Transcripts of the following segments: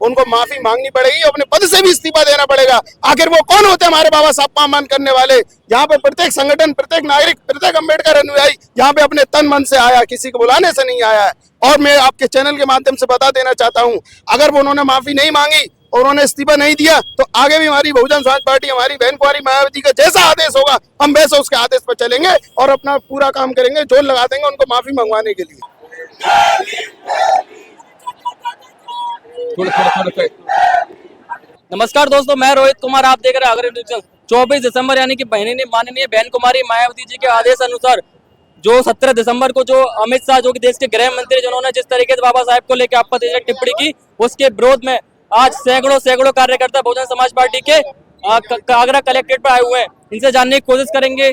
उनको माफी मांगनी पड़ेगी, अपने पद से भी इस्तीफा देना पड़ेगा। आखिर वो कौन होते हैं हमारे बाबा साहब का अपमान करने वाले? यहाँ पे प्रत्येक संगठन, प्रत्येक नागरिक, प्रत्येक अम्बेडकर अनुयायी यहाँ पे अपने तन मन से आया, किसी को बुलाने से नहीं आया है। और मैं आपके चैनल के माध्यम से बता देना चाहता हूँ, अगर वो उन्होंने माफी नहीं मांगी और उन्होंने इस्तीफा नहीं दिया तो आगे भी हमारी बहुजन समाज पार्टी, हमारी बहन कुमारी मायावती का जैसा आदेश होगा हम वैसे उसके आदेश पर चलेंगे और अपना पूरा काम करेंगे, जोर लगा देंगे उनको माफी मंगवाने के लिए। नमस्कार दोस्तों, मैं रोहित कुमार, आप देख रहे हैं अग्रणी न्यूज। 24 दिसंबर यानी कि माननीय बहन कुमारी मायावती जी के आदेश अनुसार जो 17 दिसंबर को जो अमित शाह जो कि देश के गृह मंत्री, जिन्होंने जिस तरीके से बाबा साहब को लेकर आपत्तिजनक टिप्पणी की, उसके विरोध में आज सैकड़ों कार्यकर्ता बहुजन समाज पार्टी के आगरा कलेक्ट्रेट पर आए हुए हैं। इनसे जानने की कोशिश करेंगे।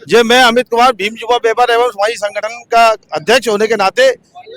जो मैं अमित कुमार भीम युवा व्यापार एवं समाजी संगठन का अध्यक्ष होने के नाते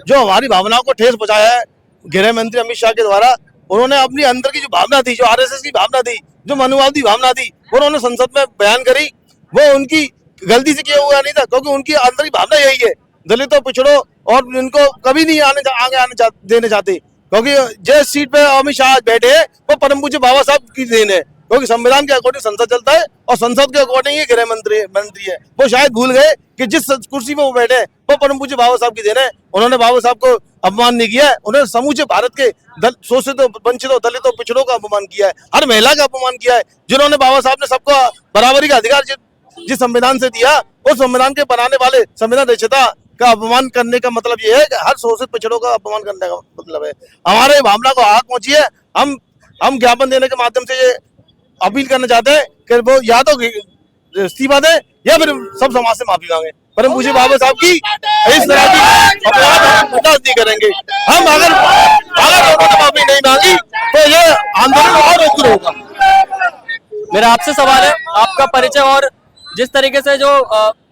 जो हमारी भावनाओं को ठेस पहुंचाया है गृह मंत्री अमित शाह के द्वारा, उन्होंने अपनी अंदर की जो भावना थी, जो आरएसएस की भावना थी, जो मनुवादी भावना थी, वो उन्होंने संसद में बयान करी। वो उनकी गलती से किया हुआ नहीं था, क्योंकि उनकी अंदर की भावना यही है, दलितों, पिछड़ों और इनको कभी नहीं आगे देने चाहते। क्योंकि जिस सीट पे अमित शाह बैठे हैं वो परम पूज्य बाबा साहब की देन है, क्योंकि संविधान के अकॉर्डिंग संसद चलता है और संसद के अकॉर्डिंग ही गृह मंत्री है। वो शायद भूल गए कि जिस कुर्सी पे वो बैठे हैं वो परम पूज्य बाबा साहब की देन है। उन्होंने बाबा साहब को अपमान नहीं किया है, उन्होंने समूचे भारत के शोषितों, वंचितों, दलितों, पिछड़ों का अपमान किया है, हर महिला का अपमान किया है। जिन्होंने बाबा साहब ने सबको बराबरी का अधिकार जिस संविधान से दिया, उस संविधान के बनाने वाले संविधान रचयिता का अपमान करने का मतलब ये है कि हर शोषित पिछड़ों का अपमान करने का मतलब है। हमारे भावना को आग पहुंची है। हम ज्ञापन देने के माध्यम से ये अपील करना चाहते हैं कि वो या तो इस्तीफा दे या फिर सब समाज से माफी मांगे। परम पूज्य बाबा साहब की इस तरह की अपराध हम बर्दाश्त नहीं करेंगे। हम अगर उन्होंने माफी नहीं मांगी तो ये आंदोलन और उग्र होगा। मेरा आपसे सवाल है, आपका परिचय और जिस तरीके से जो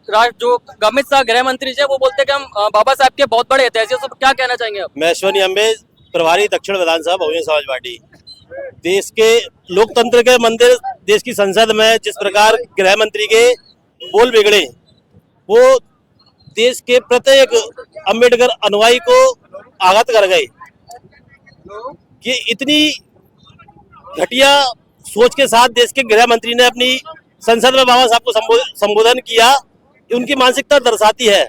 अमित शाह गृह मंत्री जी वो बोलते हैं कि हम बाबा साहब के बहुत बड़े हितैषी हैं, तो क्या कहना चाहेंगे आप? मैं अश्वनी अम्बे, प्रभारी दक्षिण विधानसभा बहुजन समाज पार्टी। देश के लोकतंत्र के मंदिर, देश की संसद में जिस प्रकार गृह मंत्री के बोल बिगड़े, वो देश के प्रत्येक अम्बेडकर अनुयायी को आघात कर गए। कि इतनी घटिया सोच के साथ देश के गृह मंत्री ने अपनी संसद में बाबा साहब को संबोधन किया, उनकी मानसिकता दर्शाती है।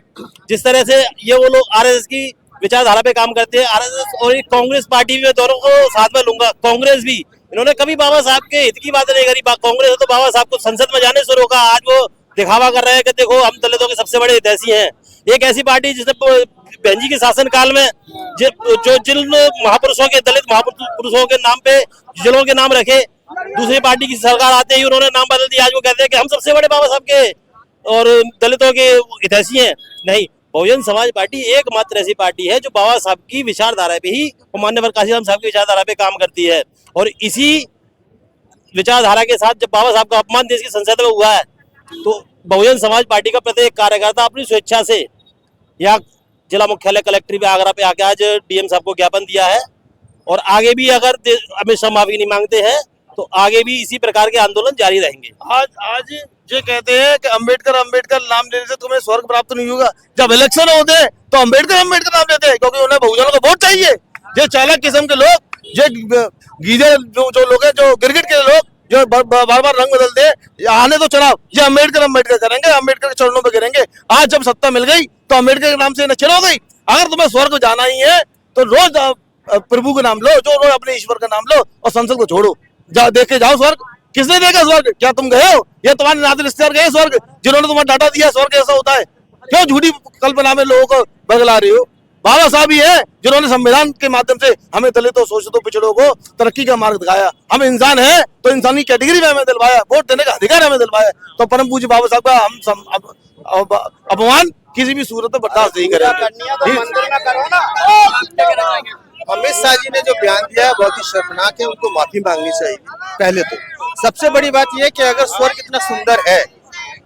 जिस तरह से ये वो लोग आरएसएस की विचारधारा पे काम करते हैं, आरएसएस और कांग्रेस पार्टी भी, मैं दोनों को साथ में लूंगा, कांग्रेस भी, इन्होंने कभी बाबा साहब के हित की बात नहीं करी। कांग्रेस तो बाबा साहब को संसद में जाने से रोका। आज वो दिखावा कर रहे हैं कि देखो हम दलितों के सबसे बड़े हितैषी हैं। एक ऐसी पार्टी जिसने बहन जी के शासन काल में जो जिन महापुरुषों के, दलित महापुरुषों के नाम पे जिलों के नाम रखे, दूसरी पार्टी की सरकार आते ही उन्होंने नाम बदल दिया। आज वो कहते हैं कि हम सबसे बड़े बाबा साहब के और दलितों के हितैषी हैं। नहीं, बहुजन समाज पार्टी एकमात्र ऐसी पार्टी है जो बाबा साहब की विचारधारा पे ही, माननीय काशीराम साहब की विचारधारा पे काम करती है। और इसी विचारधारा के साथ जब बाबा साहब का अपमान देश की संसद में हुआ है, तो बहुजन समाज पार्टी का प्रत्येक कार्यकर्ता अपनी स्वेच्छा से यहाँ जिला मुख्यालय कलेक्ट्रेट आगरा पे आके आज डीएम साहब को ज्ञापन दिया है। और आगे भी अगर अमित शाह माफी नहीं मांगते हैं तो आगे भी इसी प्रकार के आंदोलन जारी रहेंगे। आज ये कहते हैं कि अम्बेडकर नाम लेने से तुम्हें स्वर्ग प्राप्त नहीं होगा। जब इलेक्शन होते हैं तो अम्बेडकर नाम लेते हैं, क्योंकि उन्हें बहुजनों को वोट चाहिए। जो चालाक किस्म के लोग, जो गीदे जो लोग हैं, जो गिरगिट के लोग, जो बार रंग बदलते हैं, आने तो चुनाव, ये अम्बेडकर करेंगे, अम्बेडकर के चरणों पे गिरेंगे। आज जब सत्ता मिल गई तो अम्बेडकर के नाम से नचल हो गई। अगर तुम्हें स्वर्ग जाना ही है तो रोज प्रभु का नाम लो, जो रोज अपने ईश्वर का नाम लो और संसद को छोड़ो। देख के जाओ स्वर्ग। किसने देखा स्वर्ग? क्या तुम गए हो या तुम्हारे नाते रिश्तेदार गए स्वर्ग, जिन्होंने तुम्हें डाटा दिया स्वर्ग ऐसा होता है? क्यों झूठी कल्पना में लोगों को बगला रही हो? बाबा साहब ही है जिन्होंने संविधान के माध्यम से हमें दलितों, शोषितों, पिछड़ों को तरक्की का मार्ग दिखाया। हम इंसान हैं तो इंसानी कैटेगरी में हमें दिलवाया, वोट देने का अधिकार हमें दिलवाया। तो परम पूज्य बाबा साहब का हम अपमान किसी भी सूरत में बर्दाश्त नहीं करेंगे। अमित शाह जी ने जो बयान दिया है बहुत ही शर्मनाक है, उनको माफी मांगनी चाहिए। पहले तो सबसे बड़ी बात यह है कि अगर स्वर्ग इतना सुंदर है,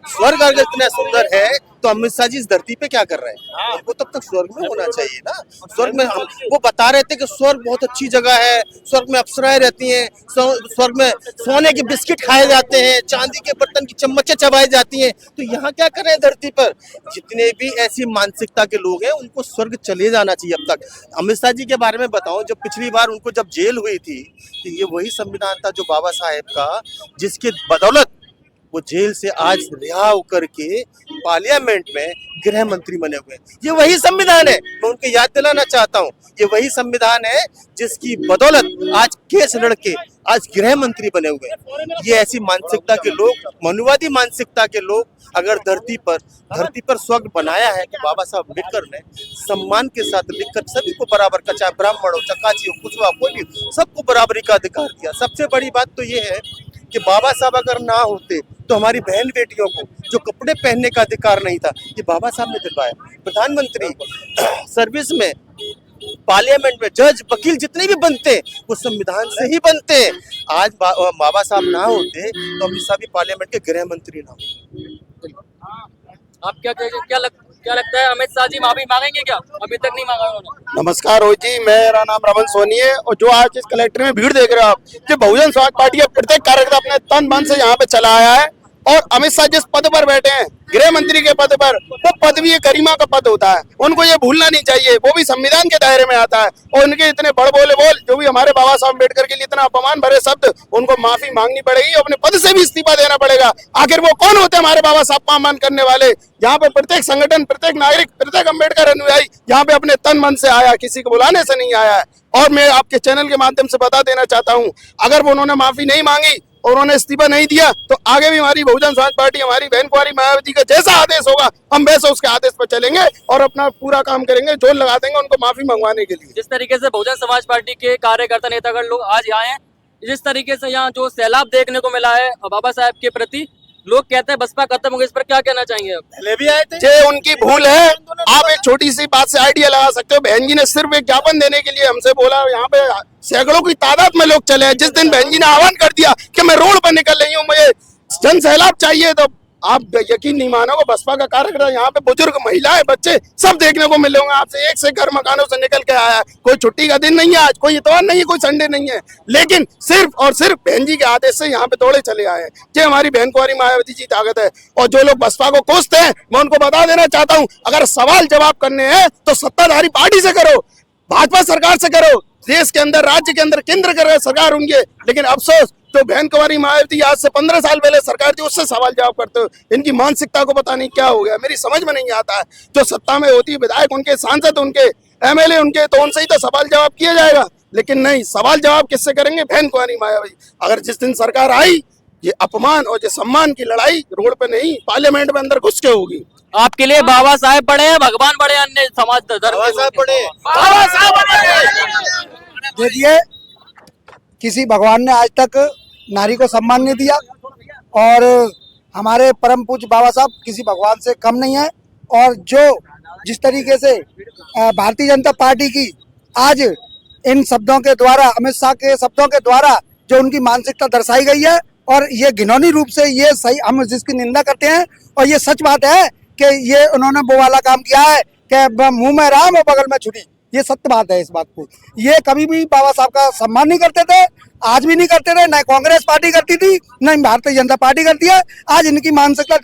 स्वर्ग अगर इतना सुंदर है तो अमित शाह जी इस धरती पे क्या कर रहे हैं? वो तब तक स्वर्ग में होना चाहिए ना। स्वर्ग में वो बता रहे थे कि स्वर्ग बहुत अच्छी जगह है, स्वर्ग में अप्सराएं रहती हैं, स्वर्ग में सोने के बिस्किट खाए जाते हैं, चांदी के बर्तन की चम्मचें चबाई जाती हैं। तो यहाँ क्या कर रहे हैं धरती पर? जितने भी ऐसी मानसिकता के लोग हैं उनको स्वर्ग चले जाना चाहिए। अब तक अमित शाह जी के बारे में बताऊं, जब पिछली बार उनको जब जेल हुई थी तो ये वही संविधान था जो बाबा साहेब का, जिसके बदौलत वो जेल से आज रिहा होकर के पार्लियामेंट में गृह मंत्री बने हुए हैं। ये वही संविधान है, मैं उनको याद दिलाना चाहता हूँ, ये वही संविधान है जिसकी बदौलत आज केस लड़के आज गृह मंत्री बने हुए हैं। ये ऐसी मानसिकता के लोग, मनुवादी मानसिकता के लोग अगर धरती पर स्वर्ग बनाया है तो बाबा साहब अम्बेडकर ने सम्मान के साथ लिखकर सभी को बराबर का, चाहे ब्राह्मण हो, चकाची हो, कुछ हो, कोई भी, सबको बराबरी का अधिकार दिया। सबसे बड़ी बात तो ये है कि बाबा साहब अगर ना होते तो हमारी बहन बेटियों को जो कपड़े पहनने का अधिकार नहीं था, ये बाबा साहब ने दिलवाया। प्रधानमंत्री सर्विस में, पार्लियामेंट में जज, वकील जितने भी बनते वो संविधान से ही बनते हैं। आज बाबा साहब ना होते तो अमित शाह भी पार्लियामेंट के गृह मंत्री ना होते। आप क्या लगता है, अमित शाह जी माफी मांगेंगे क्या? अभी तक नहीं मांगा उन्होंने। नमस्कार हो जी, मेरा नाम रमन सोनी है और जो आज इस कलेक्टर में भीड़ देख रहे हो आप, कि बहुजन समाज पार्टी का प्रत्येक कार्यकर्ता अपने तन मन से यहाँ पे चला आया है। और अमित शाह जिस पद पर बैठे हैं, गृह मंत्री के पद पर, वो पद भी गरिमा का पद होता है, उनको ये भूलना नहीं चाहिए। वो भी संविधान के दायरे में आता है और उनके इतने बड़ बोले बोल, जो भी हमारे बाबा साहब अम्बेडकर के लिए इतना अपमान भरे शब्द, उनको माफी मांगनी पड़ेगी, अपने पद से भी इस्तीफा देना पड़ेगा। आखिर वो कौन होते हैं हमारे बाबा साहब का अपमान करने वाले? यहाँ पे प्रत्येक संगठन, प्रत्येक नागरिक, प्रत्येक अम्बेडकर अनुयायी यहाँ पे अपने तन मन से आया, किसी को बुलाने से नहीं आया है। और मैं आपके चैनल के माध्यम से बता देना चाहता हूँ, अगर वो उन्होंने माफी नहीं मांगी और उन्होंने इस्तीफा नहीं दिया तो आगे भी हमारी बहुजन समाज पार्टी, हमारी बहन कुमारी मायावती का जैसा आदेश होगा हम वैसे उसके आदेश पर चलेंगे और अपना पूरा काम करेंगे, जोर लगा देंगे उनको माफी मंगवाने के लिए। जिस तरीके से बहुजन समाज पार्टी के कार्यकर्ता नेतागण लोग आज आए हैं, जिस तरीके से यहाँ जो सैलाब देखने को मिला है बाबा साहब के प्रति, लोग कहते हैं बसपा खत्म हो गई, इस पर क्या कहना चाहेंगे आप? पहले भी आए थे, ये उनकी भूल है। आप एक छोटी सी बात से आइडिया लगा सकते हो। बहन जी ने सिर्फ एक ज्ञापन देने के लिए हमसे बोला, यहाँ पे सैकड़ों की तादाद में लोग चले हैं। जिस दिन बहन जी ने आह्वान कर दिया कि मैं रोड पर निकल रही हूँ, मुझे जन सैलाब चाहिए, तो आप यकीन नहीं मानोगे, बसपा का कार्यकर्ता यहाँ पे बुजुर्ग, महिलाएं, बच्चे सब देखने को मिले होंगे आपसे। एक से घर मकानों से निकल के आया है। कोई छुट्टी का दिन नहीं है आज, कोई इतवार नहीं है, कोई संडे नहीं है, लेकिन सिर्फ और सिर्फ बहन जी के आदेश से यहाँ पे दौड़े चले आए हैं। ये हमारी बहन कुमारी मायावती जी ताकत है। और जो लोग बसपा को कोसते हैं, मैं उनको बता देना चाहता हूँ, अगर सवाल जवाब करने हैं तो सत्ताधारी पार्टी से करो, भाजपा सरकार से करो। देश के अंदर, राज्य के अंदर केंद्र कर रहे सरकार उनके, लेकिन अफसोस तो बहन कुमारी मायावती आज से 15 साल पहले सरकार थी, उससे सवाल जवाब करते हो। इनकी मानसिकता को पता नहीं क्या हो गया, मेरी समझ में नहीं आता है। जो सत्ता में होती है, विधायक उनके, सांसद उनके, एमएलए उनके, तो उनसे ही तो सवाल जवाब किया जाएगा। लेकिन नहीं, सवाल जवाब किससे करेंगे? बहन कुमारी मायावती। अगर जिस दिन सरकार आई, ये अपमान और ये सम्मान की लड़ाई रोड पे नहीं, पार्लियामेंट में अंदर घुस के होगी। आपके लिए बाबा साहेब बड़े हैं, भगवान बड़े, अन्य समाज धर्म बाबा साहब बड़े, बाबा साहब बड़े। देखिए, किसी भगवान ने आज तक नारी को सम्मान नहीं दिया और हमारे परम पूज्य बाबा साहब किसी भगवान से कम नहीं है। और जो जिस तरीके से भारतीय जनता पार्टी की आज इन शब्दों के द्वारा, अमित शाह के शब्दों के द्वारा जो उनकी मानसिकता दर्शाई गई है, और ये घिनौनी रूप से, ये सही, हम जिसकी निंदा करते हैं, और ये सच बात है कि ये उन्होंने वो वाला काम किया है कि मुंह में राम और बगल में छुरी। ये सत्य बात है। इस बात को ये कभी भी बाबा साहब का सम्मान नहीं करते थे, आज भी नहीं करते थे, न कांग्रेस पार्टी करती थी, न भारतीय जनता पार्टी करती है। आज इनकी मानसिकता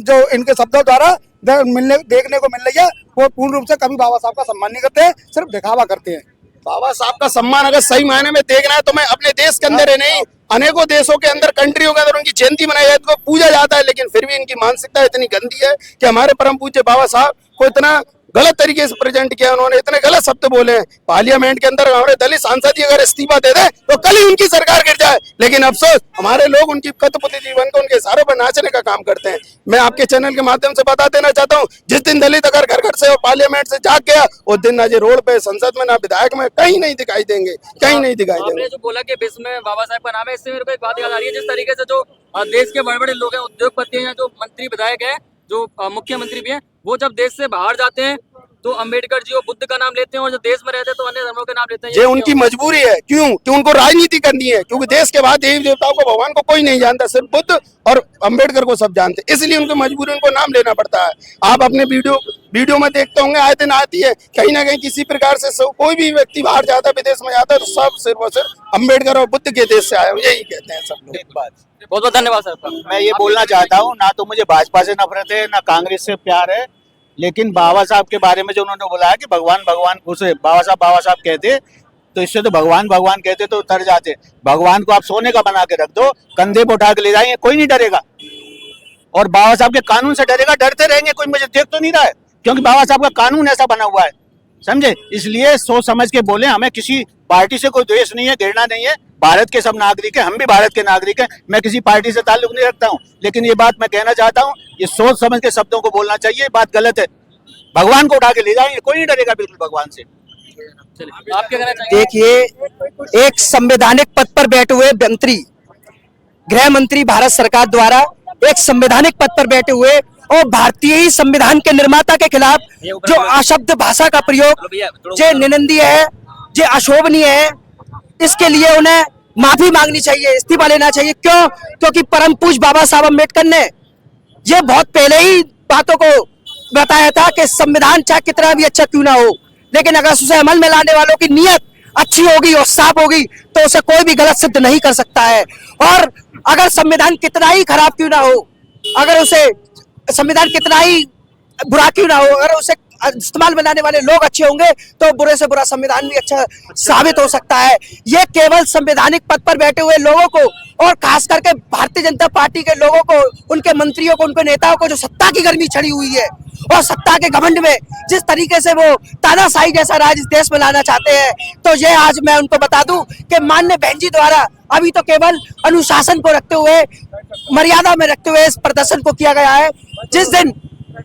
जो इनके शब्दों द्वारा देखने को मिल रही है, वो पूर्ण रूप से कभी बाबा साहब का सम्मान नहीं करते हैं, सिर्फ दिखावा करते हैं। बाबा साहब का सम्मान अगर सही मायने में देखना है तो मैं अपने देश के अंदर ही नहीं, अनेकों देशों के अंदर, कंट्रियों के अंदर उनकी जयंती मनाई जाती है, पूजा जाता है, लेकिन फिर भी इनकी मानसिकता इतनी गंदी है कि हमारे परम पूज्य बाबा साहब को इतना गलत तरीके से प्रेजेंट किया उन्होंने, इतने गलत शब्द बोले हैं। पार्लियामेंट के अंदर हमारे दलित सांसद ही अगर इस्तीफा दे दे तो कल ही उनकी सरकार गिर जाए, लेकिन अफसोस हमारे लोग उनकी कठपुतली जीवन को उनके इशारों पर नाचने का काम करते हैं। मैं आपके चैनल के माध्यम से बता देना चाहता हूँ, जिस दिन दलित अगर घर घर से और पार्लियामेंट से जाग गया, उस दिन ना ये रोड पे, संसद में, ना विधायक में कहीं नहीं दिखाई देंगे, कहीं नहीं दिखाई देंगे। आपने जो बोला कि विश्व में बाबा साहब का नाम है, इससे मेरे को एक बात याद आ रही है। जिस तरीके से जो देश के बड़े बड़े लोग हैं, उद्योगपति हैं, जो मंत्री विधायक है, जो मुख्यमंत्री भी हैं, वो जब देश से बाहर जाते हैं तो अंबेडकर जी वो बुद्ध का नाम लेते हैं और जो देश में रहते हैं तो अन्य धर्मों के नाम लेते हैं। ये उनकी मजबूरी है। क्यों? कि उनको राजनीति करनी है, क्योंकि देश के बाद देवी देवताओं को, भगवान को कोई नहीं जानता, सिर्फ बुद्ध और अंबेडकर को सब जानते, इसलिए उनकी मजबूरी, उनको नाम लेना पड़ता है। आप अपने वीडियो में देखते होंगे, आए दिन आती है, कहीं ना कहीं किसी प्रकार से कोई भी व्यक्ति बाहर जाता है, विदेश में जाता है, तो सब सिर्फ और सिर्फ अंबेडकर और बुद्ध के देश से आए, यही कहते हैं सब लोग। बहुत बहुत धन्यवाद सर आपका। मैं ये बोलना चाहता हूँ, ना तो मुझे भाजपा से नफरत है, ना कांग्रेस से प्यार है, लेकिन बाबा साहब के बारे में जो उन्होंने बोला है कि भगवान भगवान, उसे बाबा साहब कहते, तो इससे तो भगवान भगवान कहते तो तर जाते। भगवान को आप सोने का बना के रख दो, कंधे पे उठा के ले जाएंगे, कोई नहीं डरेगा। और बाबा साहब के कानून से डरेगा, डरते रहेंगे, कोई मुझे देख तो नहीं रहा है, क्योंकि बाबा साहब का कानून ऐसा बना हुआ है, समझे। इसलिए सोच समझ के बोले, हमें किसी पार्टी से कोई द्वेष नहीं है, घृणा नहीं है, भारत के सब नागरिक हैं, हम भी भारत के नागरिक हैं, मैं किसी पार्टी से ताल्लुक नहीं रखता हूं। लेकिन ये बात मैं कहना चाहता हूं, ये सोच समझ के शब्दों को बोलना चाहिए, ये बात गलत है। भगवान को उठा के ले जाएंगे, कोई नहीं डरेगा बिल्कुल भगवान से। आप क्या कहना चाहेंगे? देखिए, एक संवैधानिक पद पर बैठे हुए मंत्री, गृह मंत्री भारत सरकार द्वारा एक संवैधानिक पद पर बैठे हुए और भारतीय ही संविधान के निर्माता के खिलाफ जो अशब्द भाषा का प्रयोग जो निंदनीय है, जो अशोभनीय है, इसके लिए उन्हें माफी मांगनी चाहिए, इस्तीफा लेना चाहिए। क्यों? क्योंकि परम पूज्य बाबा साहब अम्बेडकर ने ये बहुत पहले ही बातों को बताया था कि संविधान चाहे कितना भी अच्छा क्यों ना हो, लेकिन अगर उसे अमल में लाने वालों की नीयत अच्छी होगी और साफ होगी तो उसे कोई भी गलत सिद्ध नहीं कर सकता है। और अगर संविधान कितना ही खराब क्यों ना हो, अगर उसे संविधान कितना ही बुरा क्यों ना हो, अगर उसे इस्तेमाल में लाने वाले लोग अच्छे होंगे तो बुरे से बुरा संविधान भी अच्छा साबित हो सकता है। ये केवल संवैधानिक पद पर बैठे हुए लोगों को और खास करके भारतीय जनता पार्टी के लोगों को, उनके मंत्रियों को, उनके नेताओं को जो सत्ता की गर्मी चढ़ी हुई है और सत्ता के घमंड में जिस तरीके से वो तानाशाही जैसा राज इस देश में लाना चाहते हैं, तो ये आज मैं उनको बता दूं कि माननीय बहन जी द्वारा अभी तो केवल अनुशासन को रखते हुए, मर्यादा में रखते हुए इस प्रदर्शन को किया गया है। जिस दिन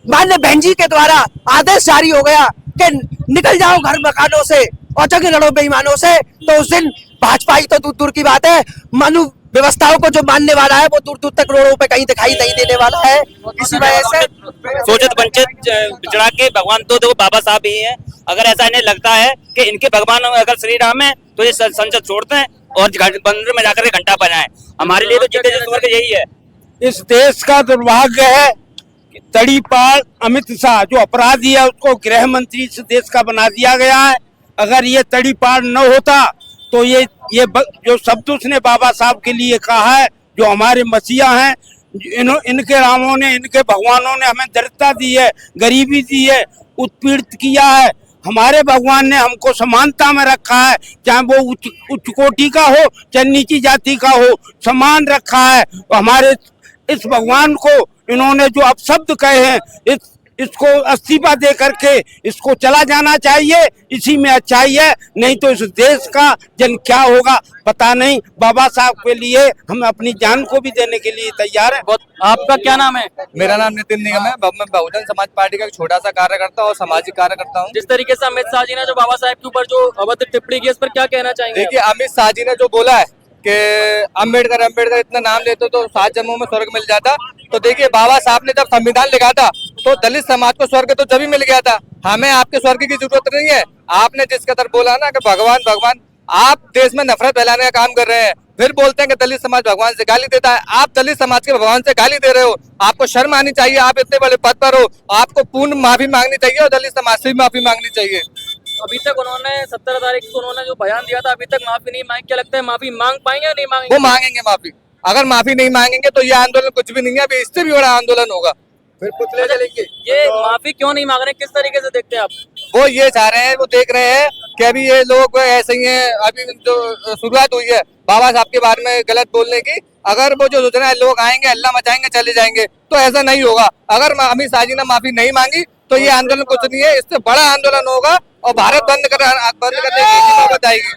माननीय बहन जी के द्वारा आदेश जारी हो गया कि निकल जाओ घर मकानों से और जंग लड़ो बेईमानों से, तो उस दिन भाजपा ही तो दूर दूर की बात है, मानव व्यवस्थाओं को जो मानने वाला है वो दूर दूर तक रोडों पे कहीं दिखाई नहीं देने वाला है। इसी वजह से शोषित वंचित पिछड़ा के भगवान तो देखो बाबा साहब ही हैं। अगर ऐसा इन्हें लगता है कि इनके भगवान अगर श्री राम है तो ये संसद छोड़ते हैं और मंदिर में जाकर के घंटा बजाएं। हमारे लिए तो जीते जी स्वर्ग यही है। इस देश का दुर्भाग्य है कि तड़ीपार अमित शाह जो अपराधी है उसको गृह मंत्री इस देश का बना दिया गया है। अगर ये तड़ीपार न होता तो ये जो शब्द उसने बाबा साहब के लिए कहा है, जो हमारे मसीहा हैं, इनके रामों ने, इनके भगवानों ने हमें दरिद्रता दी है, गरीबी दी है, उत्पीड़ित किया है। हमारे भगवान ने हमको समानता में रखा है, चाहे वो उच्च कोटि का हो चाहे नीची जाति का हो, समान रखा है। हमारे इस भगवान को इन्होंने जो अपशब्द कहे हैं, इसको इस्तीफा दे करके इसको चला जाना चाहिए। इसी में अच्छाई है, नहीं तो इस देश का जन क्या होगा पता नहीं। बाबा साहब के लिए हम अपनी जान को भी देने के लिए तैयार हैं। आपका क्या नाम है? मेरा नाम नितिन निगम है। मैं बहुजन समाज पार्टी का एक छोटा सा कार्यकर्ता और सामाजिक कार्यकर्ता हूँ। जिस तरीके से अमित शाह जी ने जो बाबा साहब के ऊपर जो अभद्र टिप्पणी की, इस पर क्या कहना चाहेंगे? देखिए, अमित शाह जी ने जो बोला है कि अम्बेडकर इतना नाम लेते तो 7 जन्मों में स्वर्ग मिल जाता, तो देखिए बाबा साहब ने जब संविधान लिखा था तो दलित समाज को स्वर्ग तो जब ही मिल गया था। हमें आपके स्वर्ग की जरूरत नहीं है। आपने जिस कदर बोला ना कि भगवान भगवान, आप देश में नफरत फैलाने का काम कर रहे हैं, फिर बोलते हैं कि दलित समाज भगवान से गाली देता है। आप दलित समाज के भगवान से गाली दे रहे हो, आपको शर्म आनी चाहिए। आप इतने बड़े पद पर हो, आपको पूर्ण माफी मांगनी चाहिए और दलित समाज से भी माफी मांगनी चाहिए। अभी तक उन्होंने 17 तारीख को उन्होंने जो बयान दिया था, अभी तक माफी नहीं मांगी। क्या लगता है माफी मांग पाएंगे या नहीं मांगेंगे? वो मांगेंगे माफी। अगर माफी नहीं मांगेंगे तो ये आंदोलन कुछ भी नहीं है, अभी इससे भी बड़ा आंदोलन होगा। फिर पुतले जलेंगे। ये माफी क्यों नहीं मांग रहे, किस तरीके से देखते हैं आप? वो ये चाह रहे हैं, वो देख रहे हैं कि अभी ये लोग ऐसे ही हैं। अभी जो शुरुआत हुई है बाबा साहब के बारे में गलत बोलने की, अगर वो जो सोच रहे हैं लोग आएंगे अल्लाह मचाएंगे चले जाएंगे, तो ऐसा नहीं होगा। अगर अमित शाह जी ने माफी नहीं मांगी तो ये आंदोलन कुछ नहीं है, इससे बड़ा आंदोलन होगा और भारत बंद करने की नौबत आएगी।